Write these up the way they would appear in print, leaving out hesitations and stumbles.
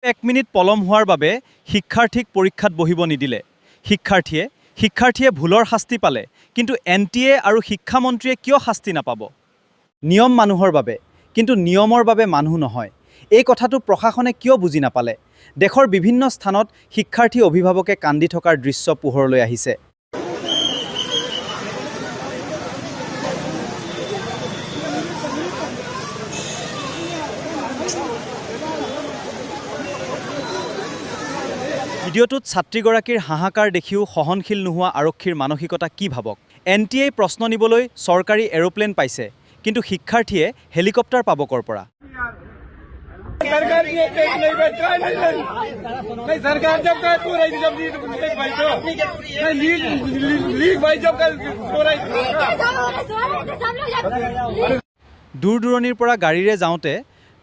1 minute পলম হোৱাৰ বাবে শিক্ষাৰ্থীক পৰীক্ষাত বহিব নিদিলে। শিক্ষাৰ্থীয়ে ভুলৰ শাস্তি পালে, কিন্তু NTA আৰু শিক্ষামন্ত্ৰীয়ে কিয় শাস্তি নাপাব? নিয়ম মানুহৰ বাবে, কিন্তু নিয়মৰ বাবে মানুহ নহয়। এই কথাটো প্ৰশাসনে কিয় বুজি নাপালে? দেশৰ বিভিন্ন স্থানত শিক্ষাৰ্থী অভিভাৱকে কান্দি থকাৰ দৃশ্য পোহৰলৈ আহিছে। ভিডিঅ'টোত ছাত্ৰীগৰাকীৰ হাহাকাৰ দেখিও সহনশীল নোহোৱা আৰক্ষীৰ মানসিকতা কি ভাবক। NTA প্ৰশ্ন নিবলৈ চৰকাৰী এৰোপ্লেন পাইছে, কিন্তু শিক্ষাৰ্থীয়ে হেলিকপ্টাৰ পাব ক'ৰ পৰা? দূৰ দূৰণিৰ পৰা গাড়ীৰে যাওঁতে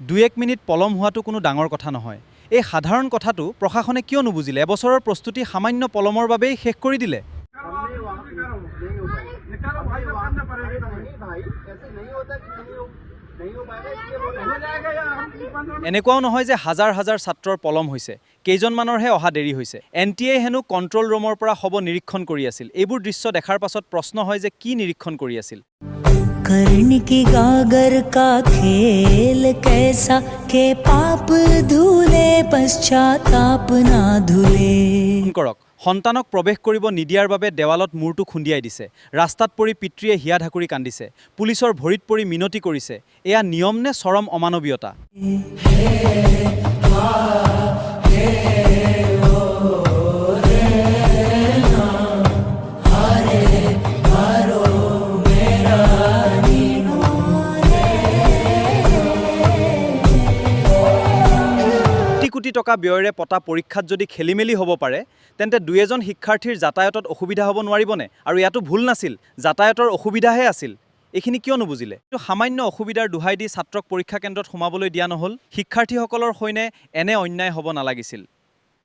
2-1 মিনিট পলম হোৱাটো কোনো ডাঙৰ কথা নহয়। এই সাধাৰণ কথাটো প্ৰশাসনে কিয় নুবুজিলে? এবছৰৰ প্ৰস্তুতি সামান্য পলমৰ বাবেই শেষ কৰি দিলে। এনেকুৱাও নহয় যে হাজাৰ হাজাৰ ছাত্ৰৰ পলম হৈছে, কেইজনমানৰহে অহা দেৰি হৈছে। NTA হেনো কণ্ট্ৰল ৰুমৰ পৰা হ'ব নিৰীক্ষণ কৰি আছিল। এইবোৰ দৃশ্য দেখাৰ পাছত প্ৰশ্ন হয় যে কি নিৰীক্ষণ কৰি আছিল? कर्ण की गागर का खेल कैसा के पाप धुले पश्चाताप ना धुले। কৰক, সন্তানক প্ৰৱেশ কৰিব নিদিয়াৰ বাবে দেৱালত মূৰটো খুন্দিয়াই দিছে। ৰাস্তাত পৰি পিতৃয়ে হিয়া ঢাকুৰি কান্দিছে। পুলিচৰ ভৰিত পৰি মিনতি কৰিছে। এয়া নিয়ম নে চৰম অমানৱীয়তা? কোটি টকা ব্যয়েৰে পতা পৰীক্ষাত যদি খেলিমেলি হ'ব পাৰে, তেন্তে 2-এজন শিক্ষাৰ্থীৰ যাতায়াতত অসুবিধা হ'ব নোৱাৰিবনে? আৰু ইয়াতো ভুল নাছিল, যাতায়াতৰ অসুবিধাহে আছিল। এইখিনি কিয় নুবুজিলে? সামান্য অসুবিধাৰ দোহাই দি ছাত্ৰক পৰীক্ষা কেন্দ্ৰত সোমাবলৈ দিয়া নহ'ল। শিক্ষাৰ্থীসকলৰ সৈতে এনে অন্যায় হ'ব নালাগিছিল।